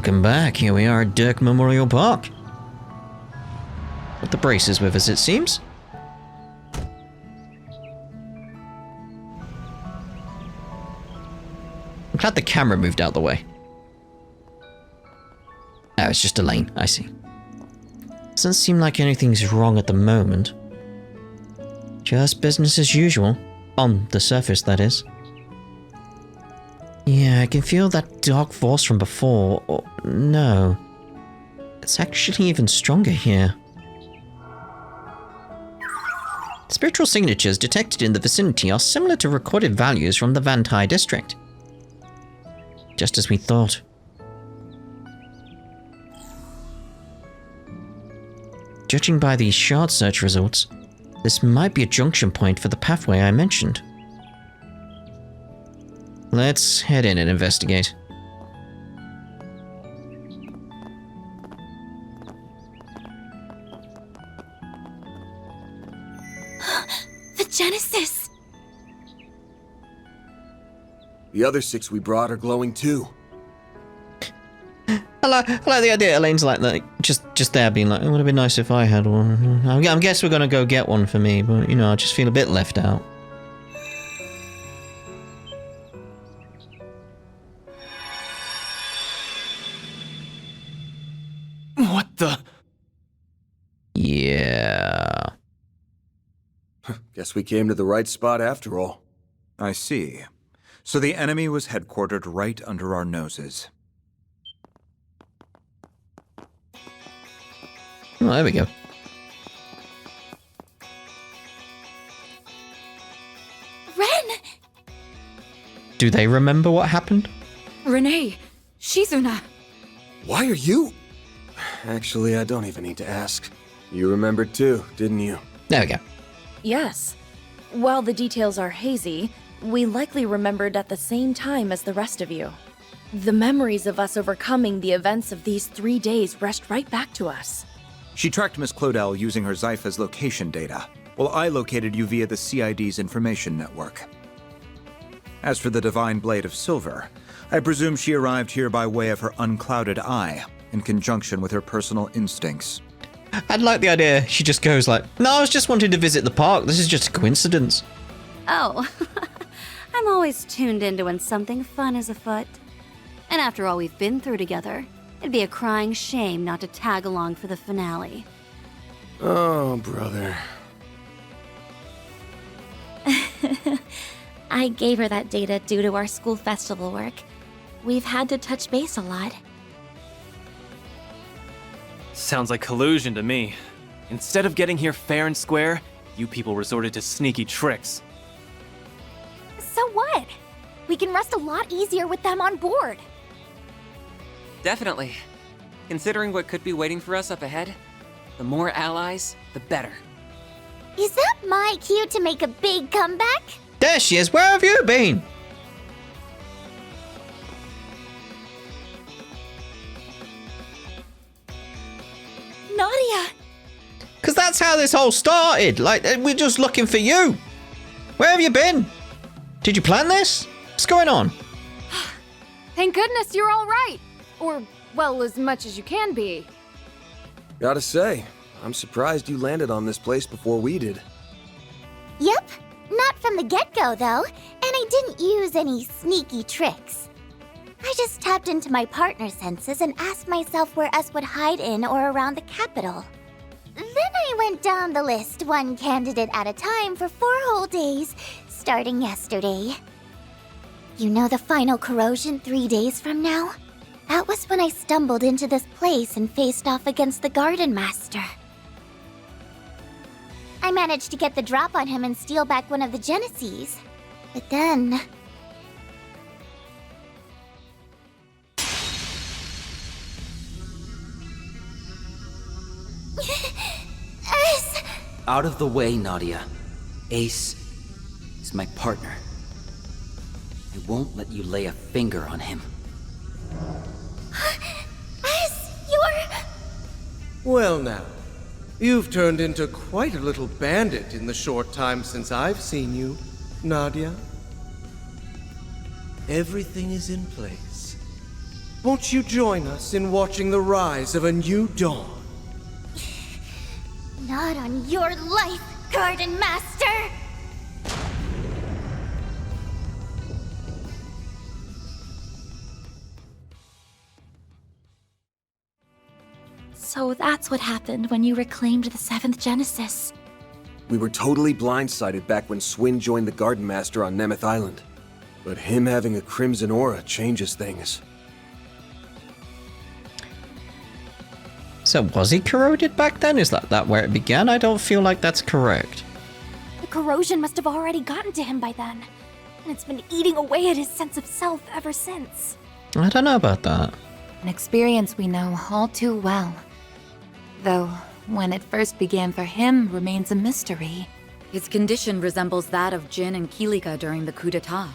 Welcome back. Here we are at Dirke Memorial Park. With the braces with us, it seems. I'm glad the camera moved out the way. Oh, it's just a lane. I see. Doesn't seem like anything's wrong at the moment. Just business as usual. On the surface, that is. Yeah, I can feel that dark force from before. Or, no. It's actually even stronger here. Spiritual signatures detected in the vicinity are similar to recorded values from the Vantai district. Just as we thought. Judging by these shard search results, this might be a junction point for the pathway I mentioned. Let's head in and investigate. The Genesis! The other 6 we brought are glowing too. I like the idea Elaine's like that, just there being like, it would have been nice if I had one. I guess we're gonna go get one for me, but you know, I just feel a bit left out. What the? Yeah. Guess we came to the right spot after all. I see. So the enemy was headquartered right under our noses. Oh, there we go. Ren! Do they remember what happened? Renee! Shizuna! Why are you? Actually, I don't even need to ask. You remembered too, didn't you? There we go. Yes. While the details are hazy, we likely remembered at the same time as the rest of you. The memories of us overcoming the events of these 3 days rushed right back to us. She tracked Miss Clodell using her Zypha's location data, while I located you via the CID's information network. As for the Divine Blade of Silver, I presume she arrived here by way of her unclouded eye, in conjunction with her personal instincts. I'd like the idea she just goes like, no, I was just wanting to visit the park. This is just a coincidence. Oh, I'm always tuned into when something fun is afoot. And after all we've been through together, it'd be a crying shame not to tag along for the finale. Oh, brother. I gave her that data due to our school festival work. We've had to touch base a lot. Sounds like collusion to me. Instead of getting here fair and square, you people resorted to sneaky tricks. So what? We can rest a lot easier with them on board. Definitely. Considering what could be waiting for us up ahead, the more allies, the better. Is that my cue to make a big comeback? There she is. Where have you been? Nadia! Because that's how this all started. Like, we're just looking for you. Where have you been? Did you plan this? What's going on? Thank goodness you're all right. Or, well, as much as you can be. Gotta say, I'm surprised you landed on this place before we did. Yep, not from the get-go though, and I didn't use any sneaky tricks. I just tapped into my partner senses and asked myself where us would hide in or around the capital. Then I went down the list, one candidate at a time for 4 whole days, starting yesterday. You know the final corrosion 3 days from now? That was when I stumbled into this place and faced off against the Garden Master. I managed to get the drop on him and steal back one of the Genesis. But then... Out of the way, Nadia. Ace is my partner. I won't let you lay a finger on him. You're... Well now, you've turned into quite a little bandit in the short time since I've seen you, Nadia. Everything is in place. Won't you join us in watching the rise of a new dawn? Not on your life, Garden Master! So that's what happened when you reclaimed the 7th Genesis. We were totally blindsided back when Swin joined the Garden Master on Nemeth Island. But him having a crimson aura changes things. So was he corroded back then? Is that where it began? I don't feel like that's correct. The corrosion must have already gotten to him by then, and it's been eating away at his sense of self ever since. I don't know about that. An experience we know all too well. Though, when it first began for him remains a mystery. His condition resembles that of Jin and Kilika during the coup d'etat.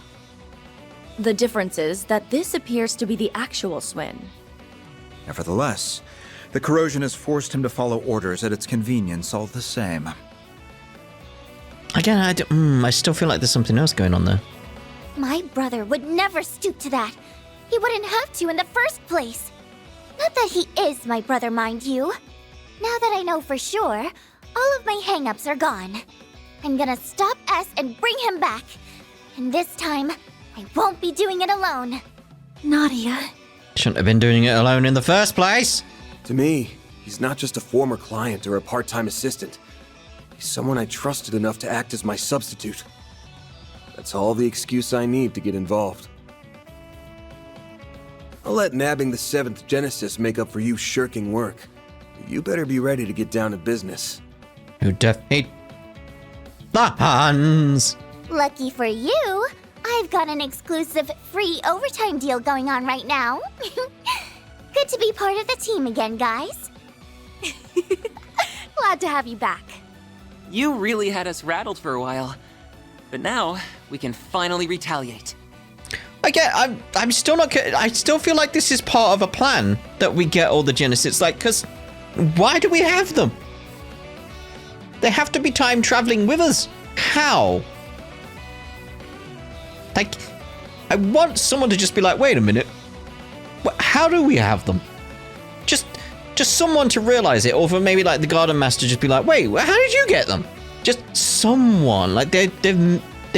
The difference is that this appears to be the actual Swin. Nevertheless, the corrosion has forced him to follow orders at its convenience all the same. Again, I still feel like there's something else going on there. My brother would never stoop to that. He wouldn't have to in the first place. Not that he is my brother, mind you. Now that I know for sure, all of my hang-ups are gone. I'm gonna stop S and bring him back. And this time, I won't be doing it alone. Nadia. Shouldn't have been doing it alone in the first place. To me, he's not just a former client or a part-time assistant. He's someone I trusted enough to act as my substitute. That's all the excuse I need to get involved. I'll let nabbing the 7th Genesis make up for you shirking work. You better be ready to get down to business. Who defeat the Huns? Lucky for you, I've got an exclusive free overtime deal going on right now. Good to be part of the team again, guys. Glad to have you back. You really had us rattled for a while. But now, we can finally retaliate. Again, I'm still not... I still feel like this is part of a plan that we get all the Genesis. Like, because why do we have them? They have to be time traveling with us. How? Like, I want someone to just be like, wait a minute. How do we have them? Just someone to realize it, or for maybe like the Garden Master just be like, wait, how did you get them? Just someone. Like they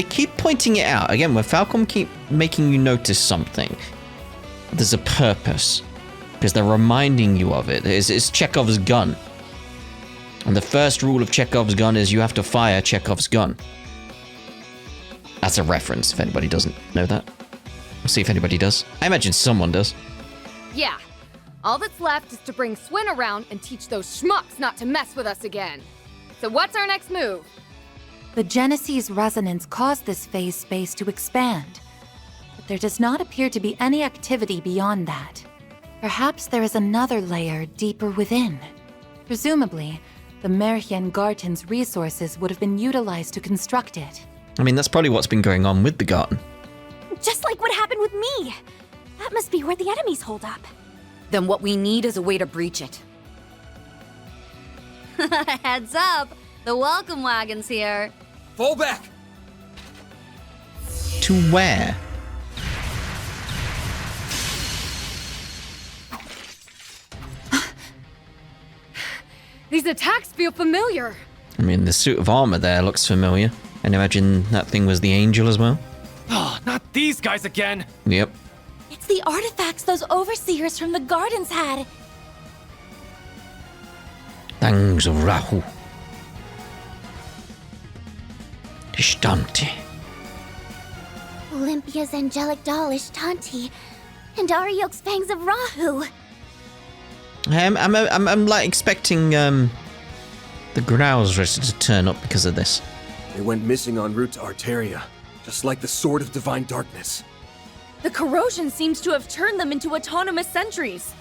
keep pointing it out. Again, when Falcom keep making you notice something, there's a purpose. Because they're reminding you of it. It's Chekhov's gun. And the first rule of Chekhov's gun is you have to fire Chekhov's gun. That's a reference, if anybody doesn't know that. We'll see if anybody does. I imagine someone does. Yeah. All that's left is to bring Swin around and teach those schmucks not to mess with us again. So what's our next move? The Genesis resonance caused this phase space to expand. But there does not appear to be any activity beyond that. Perhaps there is another layer deeper within. Presumably, the Merhien Garten's resources would have been utilized to construct it. I mean, that's probably what's been going on with the garden. Just like what happened with me. That must be where the enemies hold up. Then what we need is a way to breach it. Heads up! The welcome wagon's here. Fall back! To where? These attacks feel familiar. I mean, the suit of armor there looks familiar. And imagine that thing was the angel as well. Oh, not these guys again! Yep. It's the artifacts those overseers from the gardens had. Thangs of Rahu. Ishtante. Olympia's angelic doll Ishtanti, and Ariok's fangs of Rahu. I'm like expecting the Growlers to turn up because of this. They went missing en route to Arteria, just like the Sword of Divine Darkness. The corrosion seems to have turned them into autonomous sentries.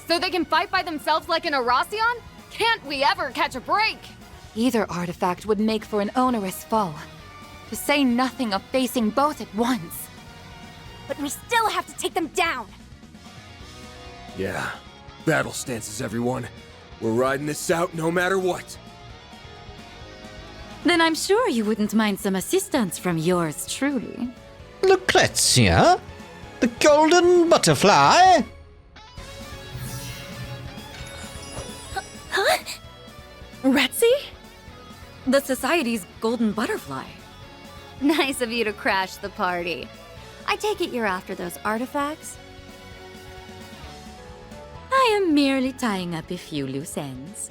So they can fight by themselves like an Arasion? Can't we ever catch a break? Either artifact would make for an onerous foe. To say nothing of facing both at once. But we still have to take them down. Yeah. Battle stances, everyone. We're riding this out no matter what. Then I'm sure you wouldn't mind some assistance from yours truly. Lucrezia? The golden butterfly? Huh? Retsy? The Society's golden butterfly. Nice of you to crash the party. I take it you're after those artifacts? I am merely tying up a few loose ends.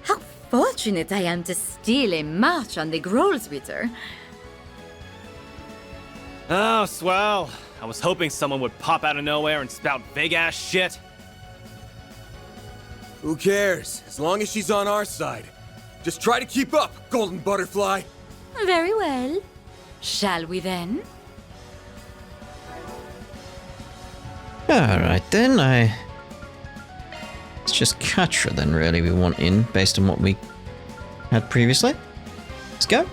How fortunate I am to steal a march on the Grolsritter. Oh, swell. I was hoping someone would pop out of nowhere and spout big-ass shit. Who cares? As long as she's on our side. Just try to keep up, golden butterfly. Very well. Shall we then? Alright then, it's just Katra then really we want in, based on what we had previously. Let's go.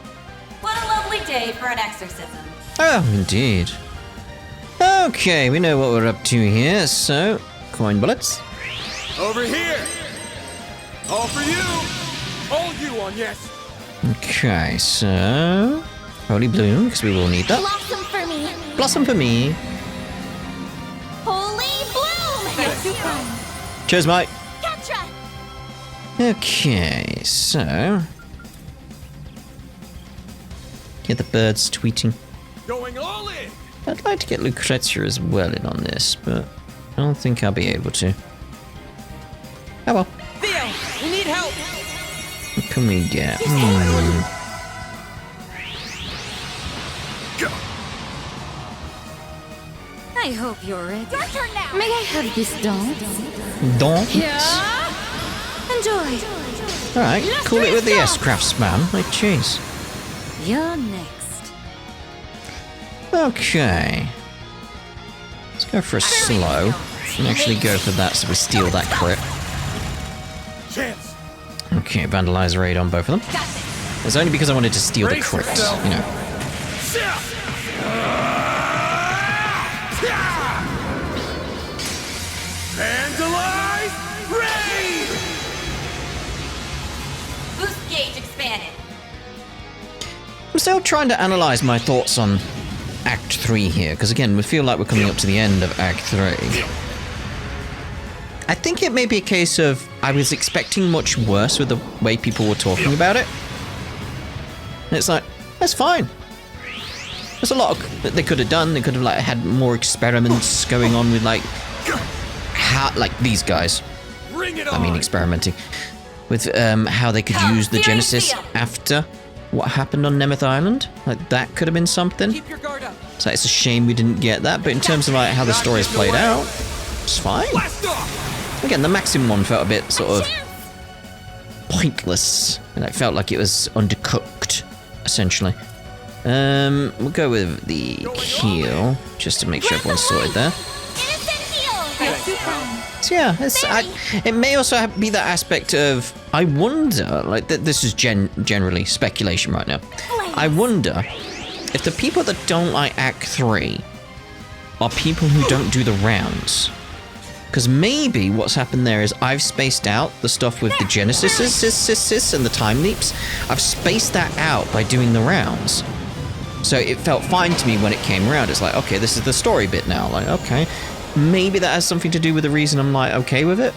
What a lovely day for an exorcism. Oh, indeed. Okay, we know what we're up to here, so... coin bullets. Over here! All for you! All you on yes! Okay, so... Holy Bloom, because we will need that. Blossom for me. Blossom for me. Holy bloom! Cheers, mate. Katra! Okay, so... Get the birds tweeting. Going all in! I'd like to get Lucrezia as well in on this, but I don't think I'll be able to. Oh well. Theo, we need help! What can we get? I hope you're ready. Your turn now! May I have this dance? Don't. Yeah. Enjoy. Alright, cool it with the S-Crafts, man. Like, jeez. You're next. Okay. Let's go for a slow. And actually go for that so we steal that crit. Chance. Okay, Vandalizer raid on both of them. It's only because I wanted to steal the crit, you know. Vandalize! Raid! Boost gauge expanded. I'm still trying to analyze my thoughts on Act 3 here, because again, we feel like we're coming up to the end of Act 3. I think it may be a case of I was expecting much worse with the way people were talking about it. And it's like, that's fine. There's a lot that they could have done. They could have like had more experiments going on with like how like these guys. I mean experimenting with how they could use the Genesis after what happened on Nemeth Island. Like that could have been something. Keep your guard up. So it's a shame we didn't get that, but in terms of like how the story is played out, it's fine. Again, the Maxim one felt a bit sort of pointless, and it felt like it was undercooked, essentially. We'll go with the heal, just to make sure everyone's sorted there. So yeah, it may also be that aspect of, I wonder, like this is generally speculation right now. I wonder if the people that don't like Act 3 are people who don't do the rounds. Because maybe what's happened there is I've spaced out the stuff with the Genesis and the time leaps. I've spaced that out by doing the rounds. So it felt fine to me when it came around. It's like, okay, this is the story bit now. Like, okay, maybe that has something to do with the reason I'm like okay with it.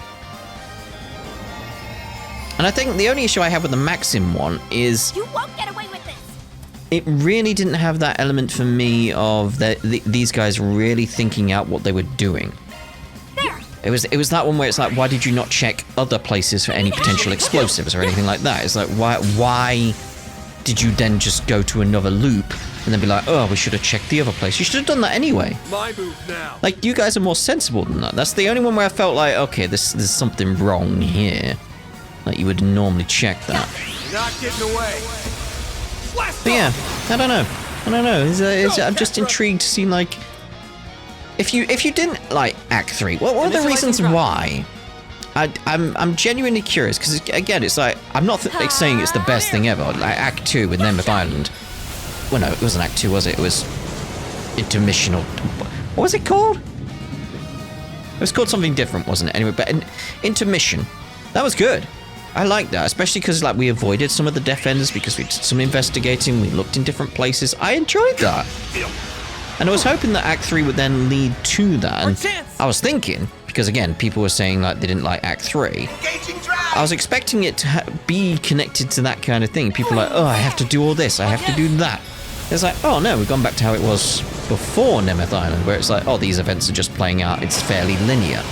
And I think the only issue I have with the Maxim one is You won't get away with this. it really didn't have that element for me of these guys really thinking out what they were doing. It was that one where it's like, why did you not check other places for any potential explosives or anything like that? It's like, why did you then just go to another loop and then be like, oh, we should have checked the other place? You should have done that anyway. My move now. Like, you guys are more sensible than that. That's the only one where I felt like, okay, there's something wrong here. Like, you would normally check that. Not getting away. But yeah, I don't know. I'm just intrigued to see, like, if you didn't like Act 3, what were the reasons why? I'm genuinely curious, because again, it's like, I'm not saying it's the best thing ever. Like Act 2 with Nemeth Island. Well, no, it wasn't Act 2, was it? It was Intermission, or what was it called? It was called something different, wasn't it? Anyway, but Intermission, that was good. I like that, especially because like we avoided some of the death ends because we did some investigating. We looked in different places. I enjoyed that. And I was hoping that Act 3 would then lead to that. And I was thinking, because again, people were saying like they didn't like Act 3. I was expecting it to be connected to that kind of thing. People are like, oh, I have to do all this, I have to do that. It's like, oh no, we've gone back to how it was before Nemeth Island, where it's like, oh, these events are just playing out, it's fairly linear.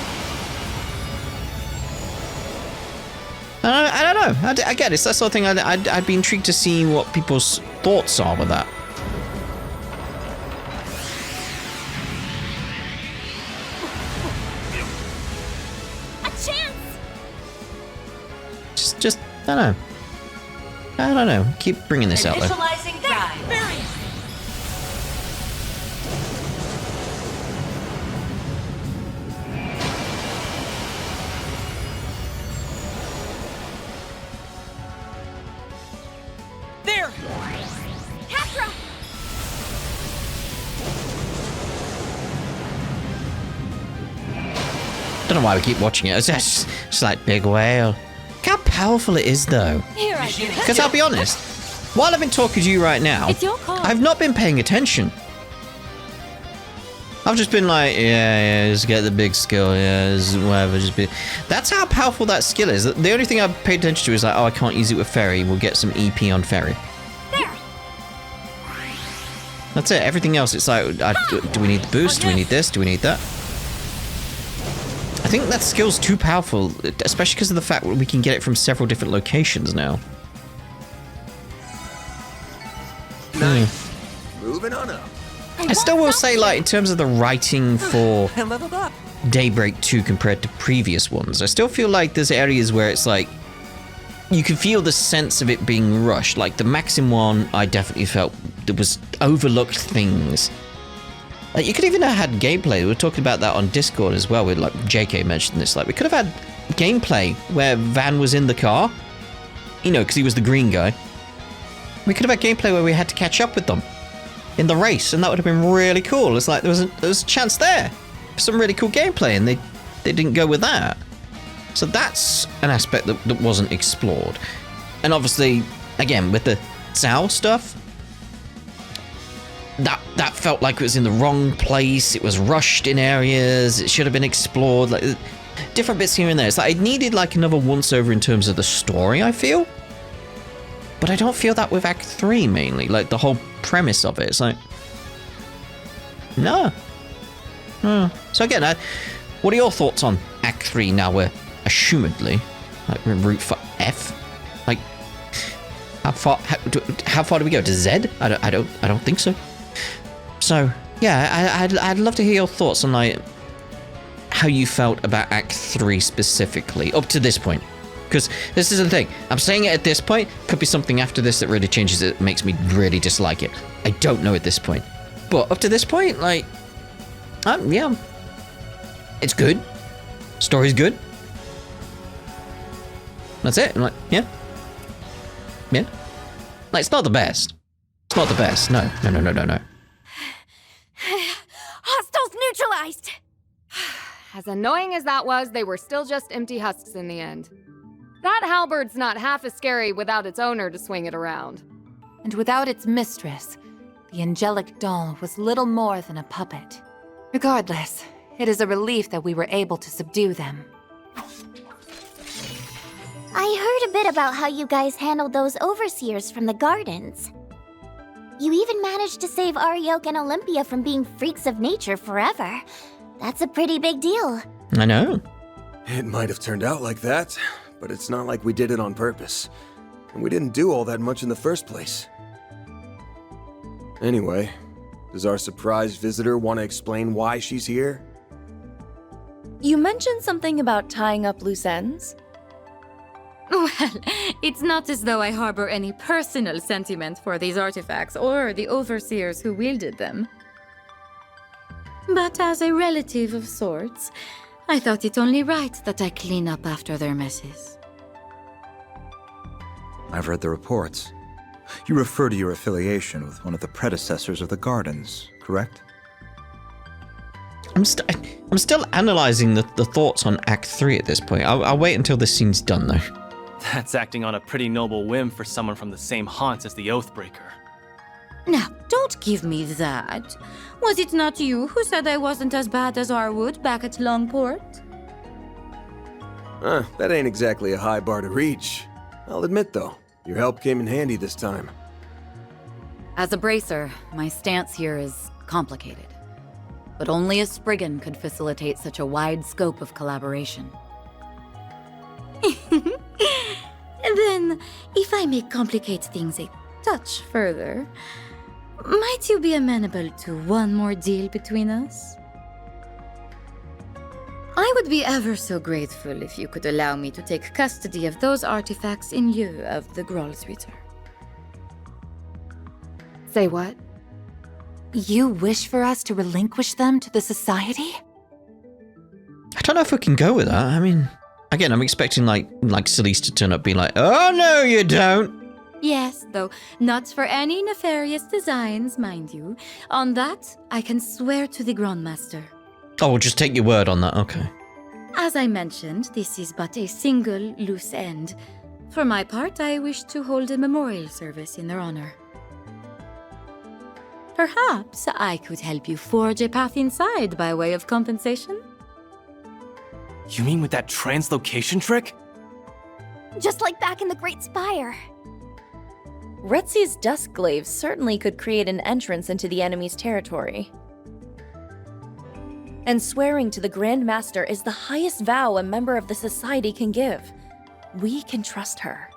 I don't know. I get it. It's that sort of thing. I'd be intrigued to see what people's thoughts are with that. A chance! Just, I don't know. I don't know. Keep bringing this out there. Initializing drive. There! Hatra! Don't know why we keep watching it. It's just like big whale. Look how powerful it is, though. Here I go. Because I'll be honest, while I've been talking to you right now, It's your call. I've not been paying attention. I've just been like, yeah, just get the big skill, yeah, just whatever, just be. That's how powerful that skill is. The only thing I've paid attention to is like, oh, I can't use it with Ferry. We'll get some EP on Ferry. There. That's it. Everything else, it's like, do we need the boost? Do we need this? Do we need that? I think that skill's too powerful, especially because of the fact that we can get it from several different locations now. Nice. Moving on up. I still will say, like, in terms of the writing for I leveled up. Daybreak 2 compared to previous ones, I still feel like there's areas where it's like, you can feel the sense of it being rushed. Like, the Maxim one, I definitely felt there was overlooked things. Like, you could even have had gameplay. We were talking about that on Discord as well, with, like, JK mentioned this. Like, we could have had gameplay where Van was in the car, you know, because he was the green guy. We could have had gameplay where we had to catch up with them in the race, and that would have been really cool. It's like there was a chance there for some really cool gameplay, and they didn't go with that. So that's an aspect that wasn't explored. And obviously, again, with the Zao stuff, that felt like it was in the wrong place. It was rushed in areas. It should have been explored. Like different bits here and there. It's like it needed like another once over in terms of the story, I feel. But I don't feel that with Act 3 mainly. Like the whole premise of it. It's like, no. So again, what are your thoughts on Act 3 now we're assumedly like we're in route for F? Like how far do we go to Z? I don't think so. So yeah, I'd love to hear your thoughts on like how you felt about Act 3 specifically up to this point. Because this is the thing, I'm saying it at this point, could be something after this that really changes it, makes me really dislike it. I don't know at this point. But up to this point, like, yeah, it's good. Story's good. That's it. I'm like, yeah. Like, it's not the best. It's not the best. No. Hostiles neutralized! As annoying as that was, they were still just empty husks in the end. That halberd's not half as scary without its owner to swing it around. And without its mistress, the angelic doll was little more than a puppet. Regardless, it is a relief that we were able to subdue them. I heard a bit about how you guys handled those overseers from the gardens. You even managed to save Ariok and Olympia from being freaks of nature forever. That's a pretty big deal. I know. It might have turned out like that, but it's not like we did it on purpose. And we didn't do all that much in the first place. Anyway, does our surprise visitor want to explain why she's here? You mentioned something about tying up loose ends? Well, it's not as though I harbor any personal sentiment for these artifacts or the overseers who wielded them. But as a relative of sorts, I thought it only right that I clean up after their messes. I've read the reports. You refer to your affiliation with one of the predecessors of the Gardens, correct? I'm still analysing the thoughts on Act 3 at this point. I'll wait until this scene's done, though. That's acting on a pretty noble whim for someone from the same haunts as the Oathbreaker. Now, don't give me that. Was it not you who said I wasn't as bad as Arwood back at Longport? That ain't exactly a high bar to reach. I'll admit, though, your help came in handy this time. As a bracer, my stance here is complicated. But only a Spriggan could facilitate such a wide scope of collaboration. Then, if I may complicate things a touch further, might you be amenable to one more deal between us? I would be ever so grateful if you could allow me to take custody of those artifacts in lieu of the Groll's return. Say what? You wish for us to relinquish them to the Society? I don't know if we can go with that. I mean, again, I'm expecting like Celeste to turn up, be like, "Oh no, you don't." Yes, though not for any nefarious designs, mind you. On that, I can swear to the Grandmaster. Oh, we'll just take your word on that. Okay. As I mentioned, this is but a single loose end. For my part, I wish to hold a memorial service in their honor. Perhaps I could help you forge a path inside by way of compensation? You mean with that translocation trick? Just like back in the Great Spire. Retzi's Duskglaive certainly could create an entrance into the enemy's territory. And swearing to the Grand Master is the highest vow a member of the Society can give. We can trust her.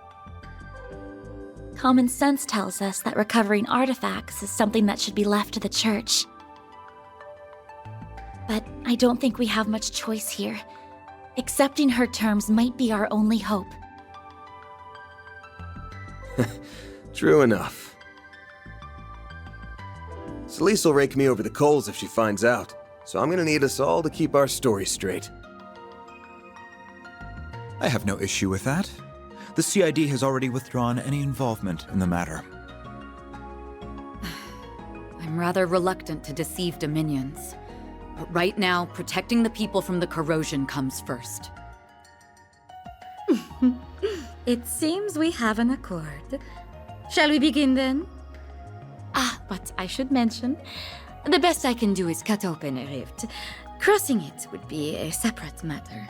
Common sense tells us that recovering artifacts is something that should be left to the Church. But I don't think we have much choice here. Accepting her terms might be our only hope. True enough. Celeste will rake me over the coals if she finds out, so I'm gonna need us all to keep our story straight. I have no issue with that. The CID has already withdrawn any involvement in the matter. I'm rather reluctant to deceive Dominions. But right now, protecting the people from the corrosion comes first. It seems we have an accord. Shall we begin then? But I should mention, the best I can do is cut open a rift. Crossing it would be a separate matter.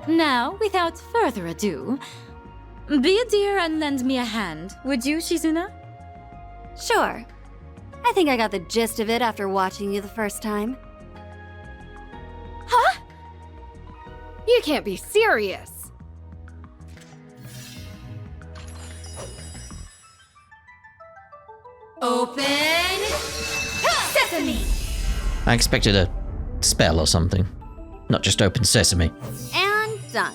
Now, without further ado, be a dear and lend me a hand, would you, Shizuna? Sure. I think I got the gist of it after watching you the first time. Huh? You can't be serious. Open Sesame! I expected a spell or something, not just open sesame. And done.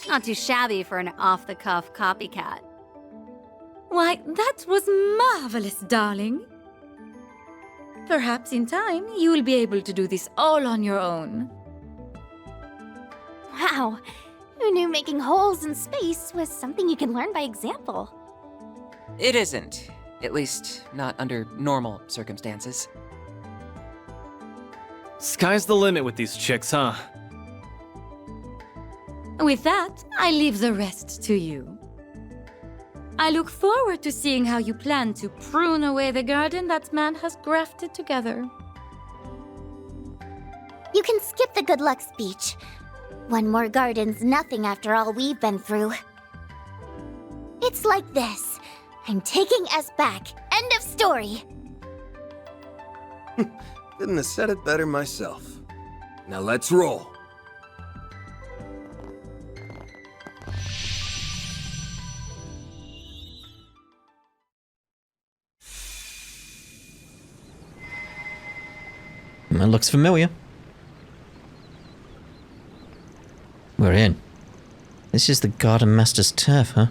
Not too shabby for an off-the-cuff copycat. Why, that was marvelous, darling. Perhaps in time, you will be able to do this all on your own. Wow, who knew making holes in space was something you can learn by example? It isn't. At least, not under normal circumstances. Sky's the limit with these chicks, huh? With that, I leave the rest to you. I look forward to seeing how you plan to prune away the garden that man has grafted together. You can skip the good luck speech. One more garden's nothing after all we've been through. It's like this. I'm taking us back. End of story. Couldn't have said it better myself. Now let's roll. That looks familiar. We're in. This is the Garden Master's turf, huh?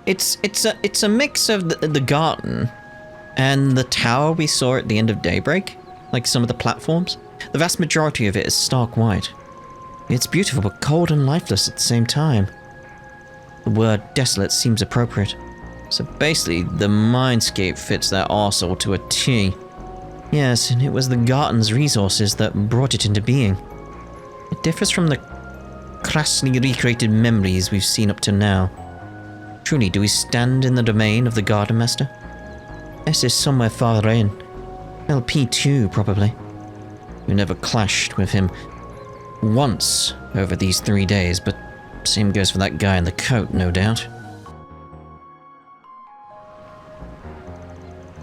It's a mix of the garden and the tower we saw at the end of Daybreak, like some of the platforms. The vast majority of it is stark white. It's beautiful but cold and lifeless at the same time. The word desolate seems appropriate. So basically, the mindscape fits that arsehole to a T. Yes, and it was the Garden's resources that brought it into being. It differs from the crassly recreated memories we've seen up to now. Truly, do we stand in the domain of the Garden Master? S is somewhere far in. LP2, probably. We never clashed with him once over these 3 days, but same goes for that guy in the coat, no doubt.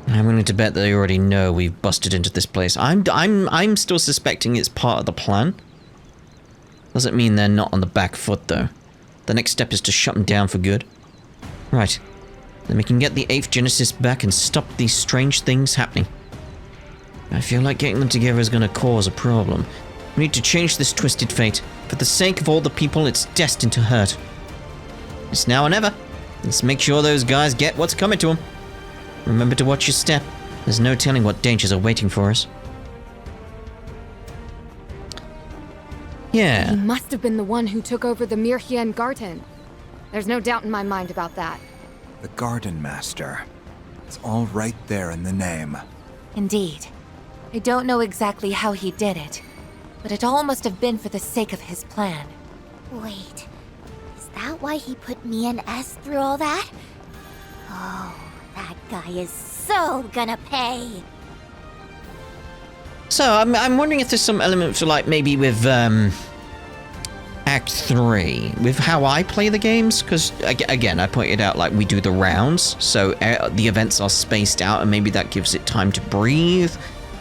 I'm willing to bet that they already know we've busted into this place. I'm still suspecting it's part of the plan. Doesn't mean they're not on the back foot, though. The next step is to shut them down for good. Right. Then we can get the 8th Genesis back and stop these strange things happening. I feel like getting them together is going to cause a problem. We need to change this twisted fate. For the sake of all the people it's destined to hurt. It's now or never. Let's make sure those guys get what's coming to them. Remember to watch your step. There's no telling what dangers are waiting for us. Yeah. He must have been the one who took over the Mirhien Garden. There's no doubt in my mind about that. The Garden Master. It's all right there in the name. Indeed. I don't know exactly how he did it, but it all must have been for the sake of his plan. Wait, is that why he put me and S through all that? Oh, that guy is so gonna pay. So, I'm wondering if there's some element for, like, maybe with, Act 3, with how I play the games, because, again, I pointed out, like, we do the rounds, so the events are spaced out, and maybe that gives it time to breathe,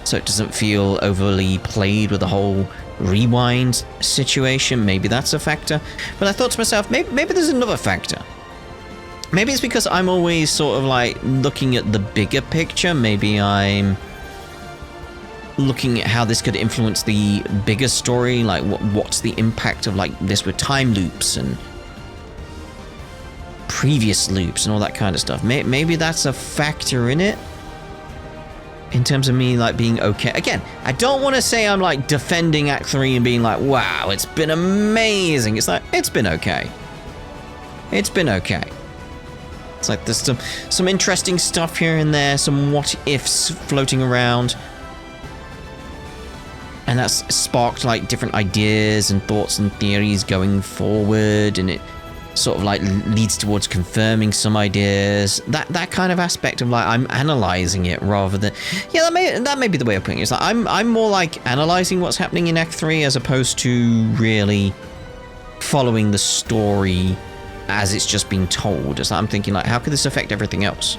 so it doesn't feel overly played with the whole rewind situation. Maybe that's a factor. But I thought to myself, maybe there's another factor. Maybe it's because I'm always sort of, like, looking at the bigger picture. Maybe I'm looking at how this could influence the bigger story, like what's the impact of, like, this with time loops and previous loops and all that kind of stuff. Maybe that's a factor in it, in terms of me, like, being okay. Again, I don't want to say I'm, like, defending Act 3 and being like, wow, it's been amazing. It's like, it's been okay. It's been okay. It's like there's some interesting stuff here and there, some what-ifs floating around. And that's sparked, like, different ideas and thoughts and theories going forward, and it sort of, like, leads towards confirming some ideas. That kind of aspect of, like, I'm analyzing it rather than... Yeah, that may be the way of putting it. It's like I'm more, like, analyzing what's happening in Act 3 as opposed to really following the story as it's just being told. It's like I'm thinking, like, how could this affect everything else?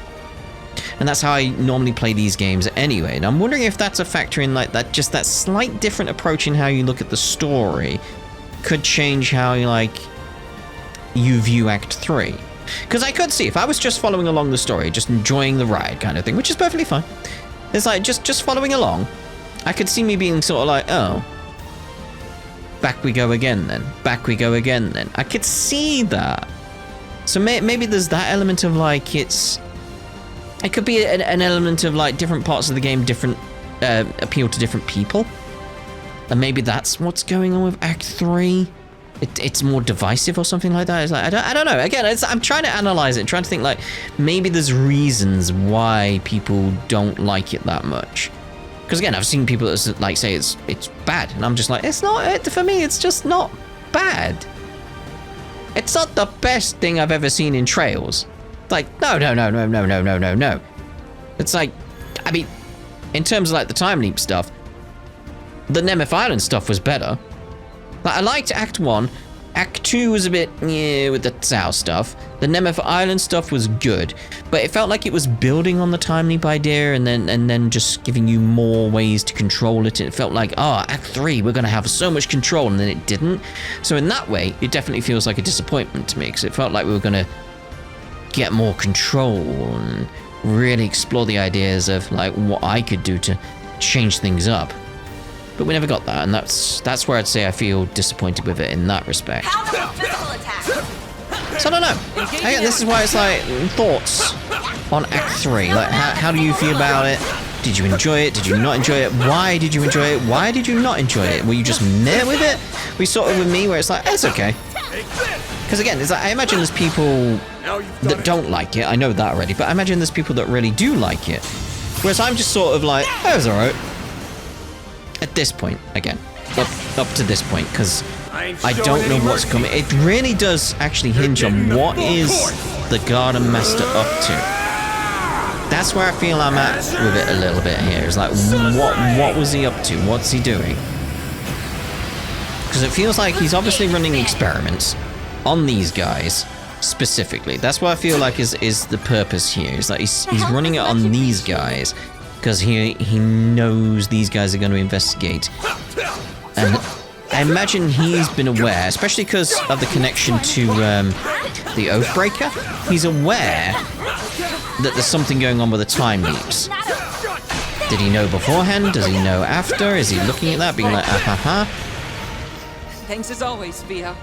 And that's how I normally play these games anyway. And I'm wondering if that's a factor in, like, that just that slight different approach in how you look at the story could change how you view Act 3. Because I could see, if I was just following along the story, just enjoying the ride kind of thing, which is perfectly fine. It's like, just following along, I could see me being sort of like, oh, back we go again then. Back we go again then. I could see that. So maybe there's that element of, like, it could be an element of, like, different parts of the game, different appeal to different people. And maybe that's what's going on with Act 3. It's more divisive or something like that. It's like, I don't know. Again, I'm trying to analyze it, trying to think, like, maybe there's reasons why people don't like it that much. Because, again, I've seen people that, like, say it's bad, and I'm just like, it's not, for me, it's just not bad. It's not the best thing I've ever seen in Trails. Like, no. It's like, I mean, in terms of, like, the time leap stuff, the Nemeth Island stuff was better. Like, I liked Act 1. Act 2 was a bit, yeah, with the Tsao stuff. The Nemeth Island stuff was good, but it felt like it was building on the time leap idea and then just giving you more ways to control it. It felt like, Act 3, we're going to have so much control, and then it didn't. So in that way, it definitely feels like a disappointment to me, because it felt like we were going to get more control and really explore the ideas of, like, what I could do to change things up. But we never got that, and that's where I'd say I feel disappointed with it in that respect. So I don't know. Again, this is why it's like thoughts on Act 3. Like, how do you feel about it? Did you enjoy it? Did you not enjoy it? Why did you enjoy it? Why did you not enjoy it? Were you just meh with it? Were you sort of with me where it's like, it's okay? Because again, it's like, I imagine there's people that don't like it. I know that already, but I imagine there's people that really do like it. Whereas I'm just sort of like, that was alright. At this point, again. Up to this point, because I don't know what's coming. It really does actually hinge on what is the Garden Master up to. That's where I feel I'm at with it a little bit here. It's like, what was he up to? What's he doing? Because it feels like he's obviously running experiments on these guys specifically. That's what I feel like is the purpose here. It's like he's running it on these guys because he knows these guys are going to investigate. And I imagine he's been aware, especially because of the connection to the Oathbreaker. He's aware that there's something going on with the time leaps. Did he know beforehand? Does he know after? Is he looking at that, being like, Thanks as always, Via.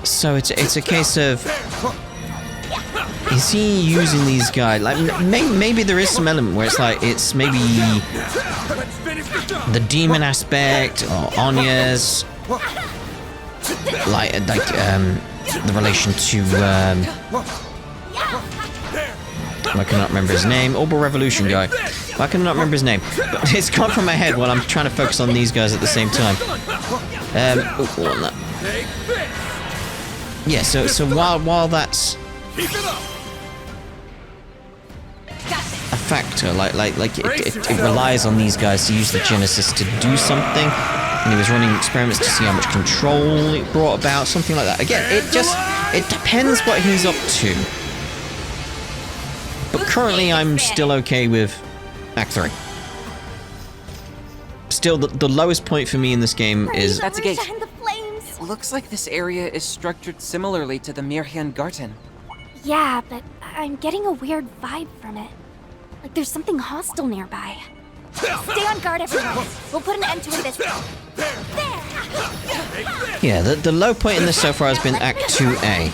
So it's a case of, is he using these guys? Like maybe there is some element where it's maybe the demon aspect or Anya's, like the relation to I cannot remember his name. Orbital Revolution guy. I cannot remember his name. But it's gone from my head while I'm trying to focus on these guys at the same time. Yeah, so while that's a factor, like it relies on these guys to use the Genesis to do something, and he was running experiments to see how much control it brought about, something like that. Again, it depends what he's up to. But currently, I'm still okay with Act 3. Still, the lowest point for me in this game is... That's a gate. It looks like this area is structured similarly to the Mirhian Garten. Yeah, but I'm getting a weird vibe from it. Like there's something hostile nearby. Stay on guard, everyone. We'll put an end to this. Yeah, the low point in this so far has been Act 2A.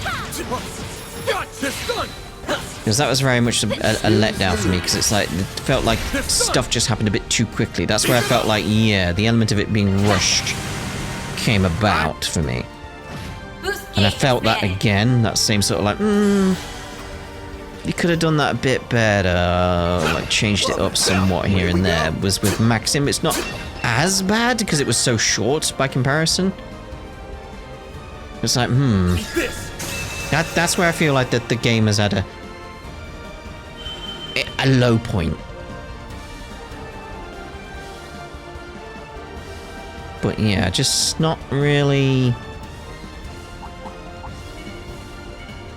Because that was very much a letdown for me, because it felt like stuff just happened a bit too quickly. That's where I felt like, yeah, the element of it being rushed came about for me. And I felt that again, that same sort of like, you could have done that a bit better, like changed it up somewhat here and there. Was with Maxim, it's not as bad because it was so short by comparison. It's like, that's where I feel like that the game has had a low point. But yeah, just not really.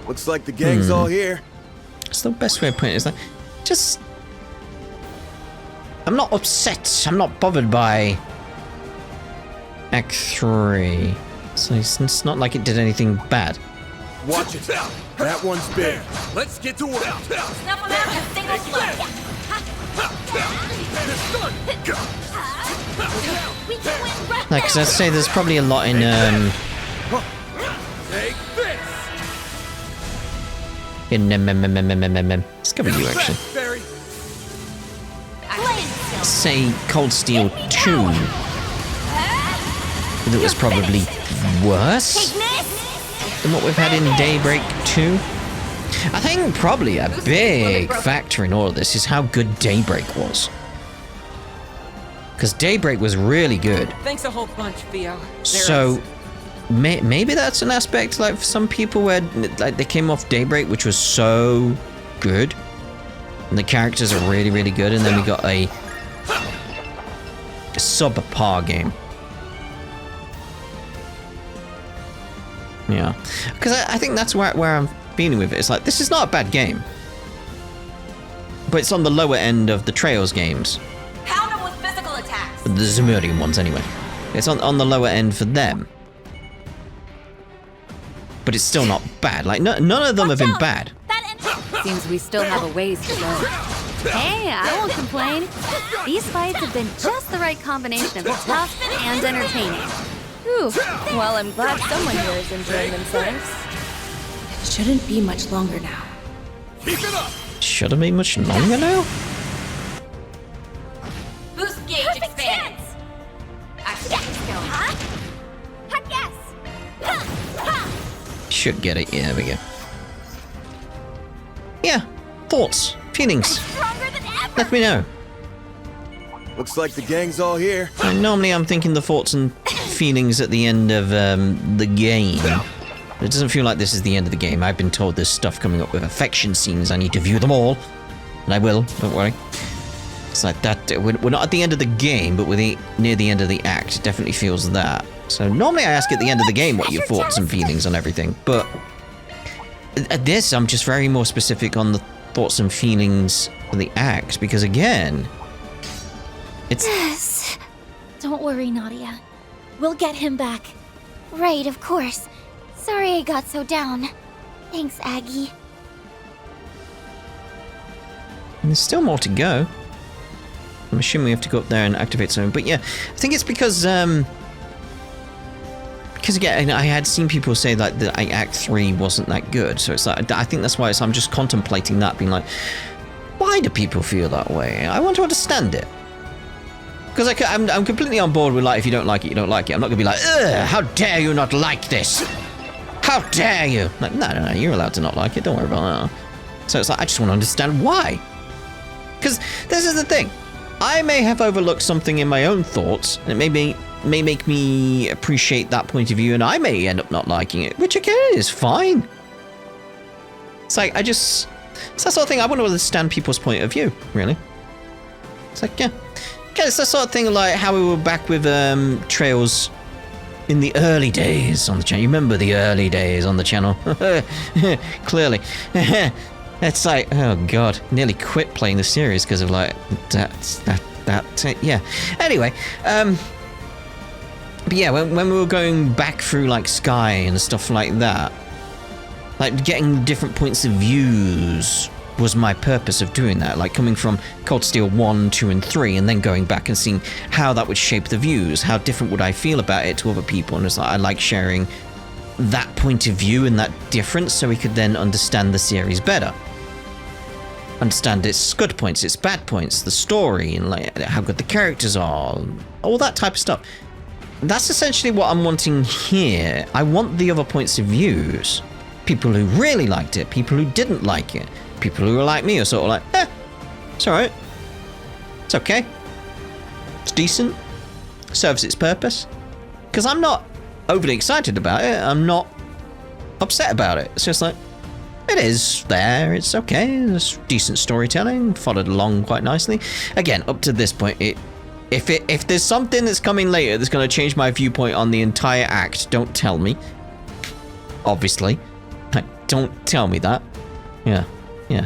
Looks like the gang's all here. It's the best way of putting it. Is like, just, I'm not upset. I'm not bothered by Act 3. So it's not like it did anything bad. Watch it. That one's big. Let's get to work. Snuff them out in a single blow. Like, because I'd say there's probably a lot in Discover You actually. Say Cold Steel 2. That was probably worse than what we've had in Daybreak 2. I think probably a big factor in all of this is how good Daybreak was. Because Daybreak was really good. Thanks a whole bunch, Theo. So maybe that's an aspect, like for some people where like they came off Daybreak, which was so good, and the characters are really, really good, and then we got a subpar game. Yeah, because I think that's where I'm feeling with it. It's like, this is not a bad game, but it's on the lower end of the Trails games. The Zemurian ones, anyway. It's on the lower end for them. But it's still not bad. Like, none of them have been bad. Seems we still have a ways to go. Hey, I won't complain. These fights have been just the right combination of tough and entertaining. Ooh, well, I'm glad someone here is enjoying themselves. It shouldn't be much longer now. Shouldn't be much longer now? Boost gauge expands. Should get it. Yeah, there we go. Yeah, thoughts, feelings. Stronger than ever. Let me know. Looks like the gang's all here. Normally I'm thinking the thoughts and feelings at the end of the game. It doesn't feel like this is the end of the game. I've been told there's stuff coming up with affection scenes. I need to view them all. And I will, don't worry. It's like that. We're not at the end of the game, but we're near the end of the act. It definitely feels that. So normally I ask at the end of the game what your thoughts and feelings on everything. But at this, I'm just very more specific on the thoughts and feelings of the act. Because again, it's... Yes. Don't worry, Nadia. We'll get him back. Right, of course. Sorry I got so down. Thanks, Aggie. And there's still more to go. I'm assuming we have to go up there and activate something. But yeah, I think it's because again, I had seen people say like that Act 3 wasn't that good. So it's like, I think that's why I'm just contemplating that, being like, why do people feel that way? I want to understand it. Because I'm completely on board with like, if you don't like it, you don't like it. I'm not going to be like, ugh, how dare you not like this? How dare you? Like, no, you're allowed to not like it. Don't worry about that. So it's like, I just want to understand why. Because this is the thing. I may have overlooked something in my own thoughts, and it may make me appreciate that point of view, and I may end up not liking it, which again is fine. It's like, it's that sort of thing. I want to understand people's point of view, really. It's like, yeah. It's the sort of thing like how we were back with Trails in the early days on the channel. You remember the early days on the channel? Clearly. It's like, oh god, nearly quit playing the series because of like that. Yeah. Anyway, but yeah, when we were going back through like Sky and stuff like that, like getting different points of views was my purpose of doing that, like coming from Cold Steel 1, 2, and 3, and then going back and seeing how that would shape the views, how different would I feel about it to other people, and it's like I like sharing that point of view and that difference so we could then understand the series better. Understand its good points, its bad points, the story, and like how good the characters are, all that type of stuff. That's essentially what I'm wanting here. I want the other points of views. People who really liked it, people who didn't like it, people who are like me are sort of like, it's alright. It's okay. It's decent. Serves its purpose. Because I'm not overly excited about it. I'm not upset about it. It's just like, it is there. It's okay. There's decent storytelling. Followed along quite nicely. Again, up to this point, if there's something that's coming later that's going to change my viewpoint on the entire act, don't tell me. Obviously. Don't tell me that. Yeah.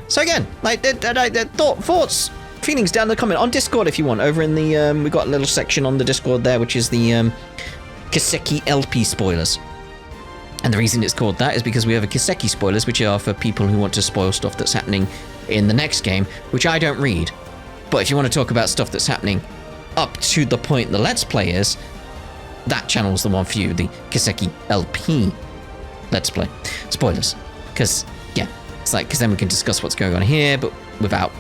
So again, like, thoughts, feelings down in the comment on Discord if you want. Over in the, we've got a little section on the Discord there, which is the Kiseki LP spoilers. And the reason it's called that is because we have a Kiseki spoilers, which are for people who want to spoil stuff that's happening in the next game, which I don't read. But if you want to talk about stuff that's happening up to the point the Let's Play is, that channel's the one for you, the Kiseki LP Let's Play spoilers. Because, yeah, it's like, because then we can discuss what's going on here, but without,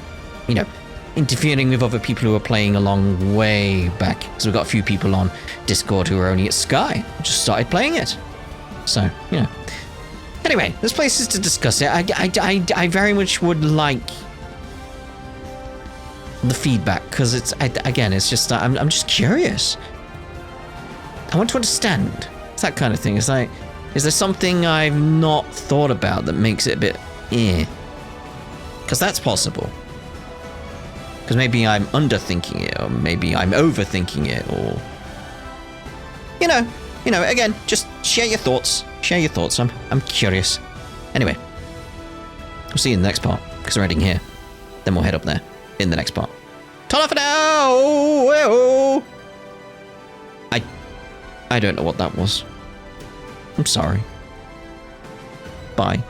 interfering with other people who are playing along way back. Because we've got a few people on Discord who are only at Sky, just started playing it. So, Anyway, there's places to discuss it. I very much would like the feedback, because it's just, I'm just curious. I want to understand. It's that kind of thing. It's like, is there something I've not thought about that makes it a bit Because that's possible. Because maybe I'm underthinking it, or maybe I'm overthinking it, or again, just share your thoughts. I'm curious. Anyway, we'll see you in the next part, because we're heading here. Then we'll head up there in the next part. Ta-da for now! I don't know what that was. I'm sorry. Bye.